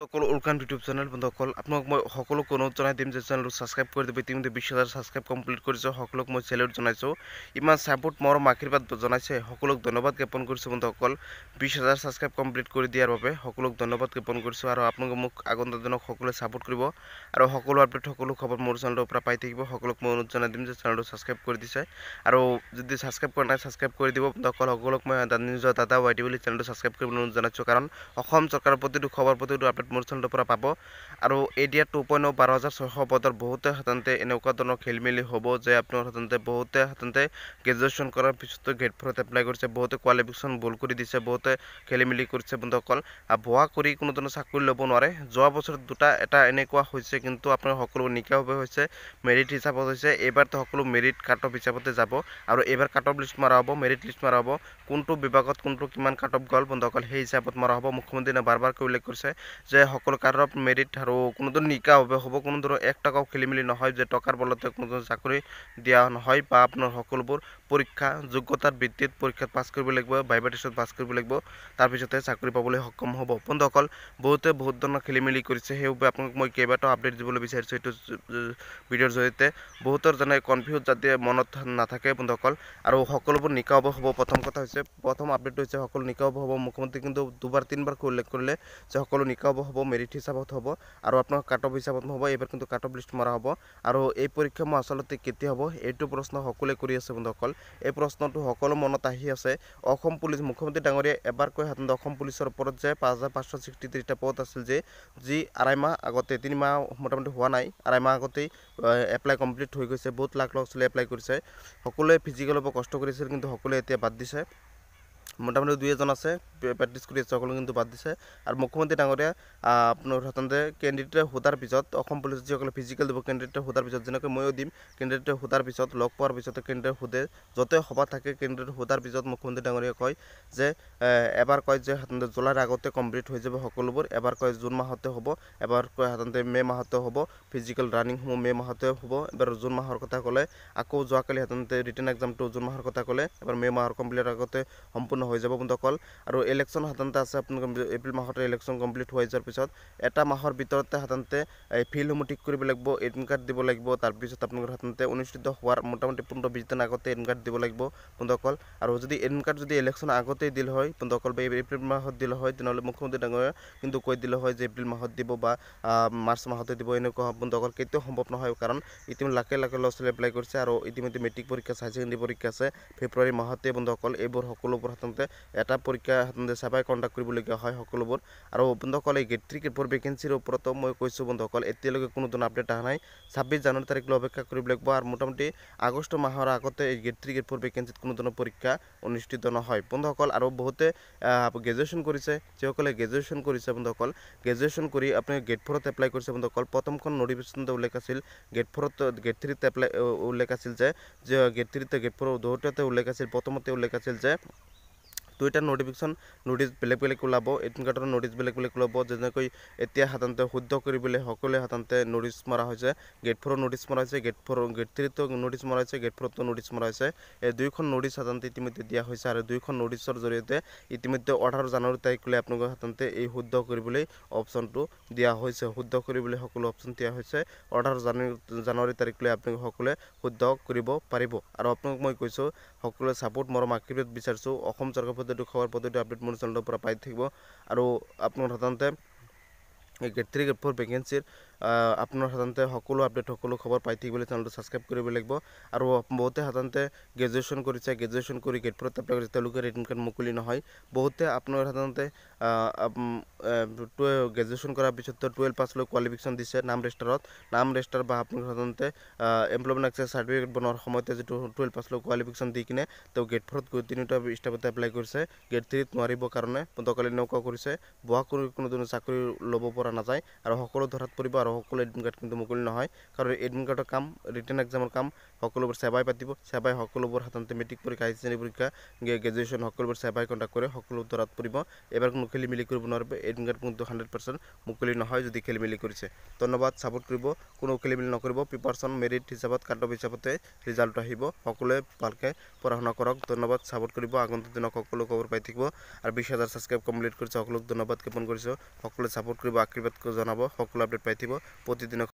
সকল ওলকান YouTube channel বন্ধুসকল আপোনাক মই সকলোকে অনুৰোধ জনাই দিম যে চেনেলটো ছাবস্ক্ৰাইব কৰি দিব। ইতিমধ্যে 20,000 ছাবস্ক্ৰাইব কমপ্লিট কৰিছে, সকলোক মই চেলিউট জনাইছোঁ। ইমান ছাপোৰ্ট মৰম আশীৰ্বাদ জনাইছে, সকলোক ধন্যবাদ জ্ঞাপন কৰিছোঁ বন্ধুসকল। 20,000 ছাবস্ক্ৰাইব কমপ্লিট কৰি দিয়াৰ বাবে সকলোক ধন্যবাদ জ্ঞাপন কৰিছোঁ। আৰু আপোনালোকে মোক আগন্তুক দিনত সকলোৱে ছাপোৰ্ট কৰিব আৰু সকলো আপডেট সকলো খবৰ মোৰ চেনেলৰ পৰা পাই থাকিব। সকলোক মই অনুৰোধ জনাই দিম যে চেনেলটো ছাবস্ক্ৰাইব কৰি দিছে আৰু যদি ছাবস্ক্ৰাইব কৰা নাই ছাবস্ক্ৰাইব কৰি দিব বন্ধুসকল। সকলোক মই নিজৰ দাদা ৱাইটি বুলি চেনেলটো ছাবস্ক্ৰাইব কৰিবলৈ অনুৰোধ জনাইছোঁ, কাৰণ অসম চৰকাৰৰ প্ৰতিটো খবৰ প্ৰতিটো আপডেট মোৰ চেনেলৰ পৰা পাব। আৰু এতিয়া 2.0 12,600 পদৰ বহুতে সাধাৰণতে এনেকুৱা ধৰণৰ খেলিমেলি হ'ব যে আপোনাৰ সাধাৰণতে বহুতে সাধাৰণতে গ্ৰেজুৱেশ্যন কৰাৰ পিছতো গেট ফৰত এপ্লাই কৰিছে, বহুতে কোৱালিফিকেশ্যন ভুল কৰি দিছে, বহুতে খেলিমেলি কৰিছে বন্ধুসকল। ভুৱা কৰি কোনো ধৰণৰ চাকৰি ল'ব নোৱাৰে। যোৱা বছৰত এটা এনেকুৱা হৈছে, কিন্তু আপোনাৰ সকলো নিকাভাৱে হৈছে, মেৰিট হিচাপত হৈছে। এইবাৰতো সকলো মেৰিট কাট অফ হিচাপতে যাব আৰু এইবাৰ কাট অফ লিষ্ট মাৰা হ'ব, মেৰিট লিষ্ট মাৰা হ'ব, কোনটো বিভাগত কোনটো কিমান কাট অফ গ'ল বন্ধুসকল সেই হিচাপত মাৰা হ'ব। মুখ্যমন্ত্ৰীয়ে বাৰবাৰকৈ উল্লেখ কৰিছে যে সকলো কাট অফ মেৰিট আৰু কোনো ধৰণৰ নিকাভাৱে হ'ব, কোনো ধৰণৰ 1 টকাও খেলিমেলি নহয়, যে টকাৰ বলতে কোনো ধৰণৰ চাকৰি দিয়া নহয় বা আপোনাৰ সকলোবোৰ পৰীক্ষা যোগ্যতাৰ ভিত্তিত পৰীক্ষাত পাছ কৰিব লাগিব, ভাইভা টেষ্টত পাছ কৰিব লাগিব, তাৰপিছতে চাকৰি পাবলৈ সক্ষম হ'ব বন্ধুসকল। বহুতে বহুত ধৰণৰ খেলিমেলি কৰিছে, সেইবাবে আপোনাক মই কেইবাটাও আপডেট দিবলৈ বিচাৰিছোঁ এইটো ভিডিঅ'ৰ জৰিয়তে। বহুতৰ যেনে কনফিউজ যাতে মনত নাথাকে বন্ধুসকল, আৰু সকলোবোৰ নিকাভাৱে হ'ব। প্ৰথম কথা হৈছে, প্ৰথম আপডেটটো হৈছে সকলো নিকাভাৱে হ'ব। মুখ্যমন্ত্ৰী কিন্তু 2বাৰ 3বাৰকৈ উল্লেখ কৰিলে যে সকলো নিকাভাৱে হ'ব, মেৰিট হিচাপত হ'ব আৰু আপোনাৰ কাট অফ হিচাপত নহ'ব। এইবাৰ কিন্তু কাট অফ লিষ্ট মাৰা হ'ব। আৰু এই পৰীক্ষাসমূহ আচলতে কেতিয়া হ'ব এইটো প্ৰশ্ন সকলোৱে কৰি আছে বন্ধুসকল। এই প্ৰশ্নটো সকলো মনত আহি আছে। অসম পুলিচ মুখ্যমন্ত্ৰী ডাঙৰীয়াই এবাৰ কৈ সাধাৰণতে অসম পুলিচৰ ওপৰত যে 5,563টা পদ আছিল, যি আঢ়াই মাহ আগতে, 3 মাহ মোটামুটি হোৱা নাই, আঢ়াই মাহ আগতেই এপ্লাই কমপ্লিট হৈ গৈছে। বহুত লাখ ল'ৰা ছোৱালীয়ে এপ্লাই কৰিছে, সকলোৱে ফিজিকেলৰ পৰা কষ্ট কৰিছিল, কিন্তু সকলোৱে এতিয়া বাদ দিছে। মোটামুটি 2-এজন আছে প্ৰেক্টিছ কৰি আছে, সকলো কিন্তু বাদ দিছে। আৰু মুখ্যমন্ত্ৰী ডাঙৰীয়া আপোনাৰ সাধাৰণতে কেণ্ডিডেটে সোধাৰ পিছত, অসম পুলিচ যিসকলে ফিজিকেল দিব কেণ্ডিডেটে সোধাৰ পিছত, যেনেকৈ ময়ো দিম, কেণ্ডিডেটে সোধাৰ পিছত লগ পোৱাৰ পিছতে কেণ্ডিডেট সোধে, য'তে সভা থাকে কেণ্ডিডেট সোধাৰ পিছত মুখ্যমন্ত্ৰী ডাঙৰীয়াই কয় যে এবাৰ কয় যে সাধাৰণতে জুলাইৰ আগতে কমপ্লিট হৈ যাব সকলোবোৰ, এবাৰ কয় জুন মাহতে হ'ব, এবাৰ কয় সাধাৰণতে মে' মাহতে হ'ব, ফিজিকেল ৰানিংসমূহ মে' মাহতে হ'ব, এবাৰ জুন মাহৰ কথা ক'লে। আকৌ যোৱাকালি সাধাৰণতে ৰিটেন এক্সামটো জুন মাহৰ কথা ক'লে, এবাৰ মে' মাহৰ কমপ্লিটৰ আগতে সম্পূৰ্ণ হৈ যাব বন্ধুসকল। আৰু ইলেকশ্যন সাধাৰণতে আছে আপোনালোকৰ এপ্ৰিল মাহতে ইলেকশ্যন কমপ্লিট হৈ যোৱাৰ পিছত এটা মাহৰ ভিতৰতে সাধাৰণতে এই ফিল্ডসমূহ ঠিক কৰিব লাগিব, এডমিট কাৰ্ড দিব লাগিব, তাৰপিছত আপোনালোকৰ সাধাৰণতে অনুষ্ঠিত হোৱাৰ মোটামুটি 15-20 দিন আগতে এডমিট কাৰ্ড দিব লাগিব বন্ধুসকল। আৰু যদি এডমিট কাৰ্ড যদি ইলেকশ্যন আগতেই দিল হয় বন্ধুসকল, বা এপ্ৰিল মাহত দিল হয়, তেনেহ'লে মুখ্যমন্ত্ৰী ডাঙৰীয়া কিন্তু কৈ দিলে হয় যে এপ্ৰিল মাহত দিব বা মাৰ্চ মাহতে দিব। এনেকুৱা বন্ধুসকল কেতিয়াও সম্ভৱ নহয়, কাৰণ ইতিমধ্যে লাখে লাখে ল'ৰা ছোৱালী এপ্লাই কৰিছে আৰু ইতিমধ্যে মেট্ৰিক পৰীক্ষা আছে, হাই ছেকেণ্ডেৰী পৰীক্ষা আছে ফেব্ৰুৱাৰী মাহতে বন্ধুসকল। এইবোৰ সকলোবোৰ সাধাৰণতে এটা পৰীক্ষা সাধাৰণতে চাবাই কণ্ডাক্ট কৰিবলগীয়া হয় সকলোবোৰ। আৰু বন্ধুসকল এই গেট 3 গেট 4 ভেকেঞ্চিৰ ওপৰতো মই কৈছোঁ বন্ধুসকল, এতিয়ালৈকে কোনো ধৰণৰ আপডেট অহা নাই। 26 জানুৱাৰী তাৰিখলৈ অপেক্ষা কৰিব লাগিব, আৰু মোটামুটি আগষ্ট মাহৰ আগতে এই গেট 3 গেট 4 ভেকেঞ্চিত কোনো ধৰণৰ পৰীক্ষা অনুষ্ঠিত নহয় বন্ধুসকল। আৰু বহুতে গ্ৰেজুৱেশ্যন কৰিছে, যিসকলে গ্ৰেজুৱেশ্যন কৰিছে বন্ধুসকল, গ্ৰেজুৱেশ্যন কৰি আপুনি গেট 4ত এপ্লাই কৰিছে বন্ধুসকল। প্ৰথমখন নটিফিকেশ্যনতে উল্লেখ আছিল গেট 4ত, গেট 3ত এপ্লাই উল্লেখ আছিল যে গেট 3তে গেট 4 দুয়োটাতে উল্লেখ আছিল। প্ৰথমতে উল্লেখ আছিল যে দুইটা নটিফিকেশ্যন নোটিছ বেলেগ বেলেগ ওলাব, এডমিট কাৰ্ডৰ নোটিছ বেলেগ বেলেগ ওলাব। যেনেকৈ এতিয়া সাধাৰণতে শুদ্ধ কৰিবলৈ সকলোৱে সাধাৰণতে নোটিছ মৰা হৈছে, গেট 4ৰ নোটিছ মৰা হৈছে, গেট 3তো নোটিছ মৰা হৈছে, গেট 4তো নোটিছ মৰা হৈছে। এই দুইখন নোটিছ সাধাৰণতে ইতিমধ্যে দিয়া হৈছে, আৰু দুইখন নোটিছৰ জৰিয়তে ইতিমধ্যে 18 জানুৱাৰী তাৰিখলৈ আপোনালোকে সাধাৰণতে এই শুদ্ধ কৰিবলৈ অপশ্যনটো দিয়া হৈছে, শুদ্ধ কৰিবলৈ সকলো অপশ্যন দিয়া হৈছে। 18 জানুৱাৰী তাৰিখলৈ আপোনালোকে সকলোৱে শুদ্ধ কৰিব পাৰিব। আৰু আপোনালোক মই কৈছোঁ সকলোৱে ছাপোৰ্ট মৰম আশীৰ্বাদ বিচাৰিছোঁ। অসম চৰকাৰৰ প্ৰতিটো খবৰ প্ৰতিটো আপডেট মোৰ চেনেলৰ পৰা পাই থাকিব। আৰু আপোনাৰ সাধাৰণতে এই গেট 3 গেট 4 ভেকেঞ্চিৰ আপোনাৰ সাধাৰণতে সকলো আপডেট সকলো খবৰ পাই থাকিবলৈ চেনেলটো ছাবস্ক্ৰাইব কৰিব লাগিব। আৰু বহুতে সাধাৰণতে গ্ৰেজুৱেশ্যন কৰিছে, গ্ৰেজুৱেশ্যন কৰি গেট 4ত এপ্লাই কৰিছে, তেওঁলোকে এডমিট কাৰ্ড মুকলি নহয়। বহুতে আপোনাৰ সাধাৰণতে গ্ৰেজুৱেশ্যন কৰাৰ পিছত 12 পাছ লৈ কোৱালিফিকেশ্যন দিছে নাম ৰেজিষ্টাৰ বা আপোনাৰ সাধাৰণতে এমপ্লয়মেণ্ট এক্সেছ চাৰ্টিফিকেট বনোৱাৰ সময়তে যিটো 12 পাছ লৈ কোৱালিফিকেশ্যন দি কিনে তেওঁ গেট 4ত গৈ 3টা ষ্টাফতে এপ্লাই কৰিছে, গেট 3ত নোৱাৰিব কাৰণে বন্ধুসকলে এনেকুৱা কৰিছে। ভুৱা কৰি কোনো ধৰণৰ চাকৰি ল'ব পৰা নাযায়, আৰু সকলো ধৰাত পৰিব আৰু আৰু সকলো এডমিট কাৰ্ড কিন্তু মুকলি নহয় কাৰণ এডমিট কাৰ্ডৰ কাম ৰিটেন এক্সামৰ কাম সকলোবোৰ সেৱাই পাতিব সেৱাই সকলোবোৰ সাধাৰণতে মেট্ৰিক পৰীক্ষা হাই ছেকেণ্ডাৰী পৰীক্ষা গ্ৰেজুৱেশ্যন সকলোবোৰ সেৱাই কণ্ডাক্ট কৰে সকলো উত্তৰত পৰিব এবাৰ কোনো খেলি মেলি কৰিব নোৱাৰিব এডমিট কাৰ্ড কিন্তু 100% মুকলি নহয় যদি খেলি মেলি কৰিছে ধন্যবাদ সাপোৰ্ট কৰিব কোনো খেলি মেলি নকৰিব প্ৰিপাৰেচন মেৰিট হিচাপত কাট অফ হিচাপতে ৰিজাল্ট আহিব সকলোৱে ভালকৈ পঢ়া শুনা কৰক ধন্যবাদ সাপোৰ্ট কৰিব আগন্তুক দিনত সকলো খবৰ পাই থাকিব আৰু 20,000 সাবস্ক্ৰাইব কমপ্লিট কৰিছে সকলোক ধন্যবাদ জ্ঞাপন কৰিছো সকলোৱে সাপোৰ্ট কৰিব আশীৰ্বাদ জনাব সকলো আপডেট পাই থাকিব প্ৰতিদিন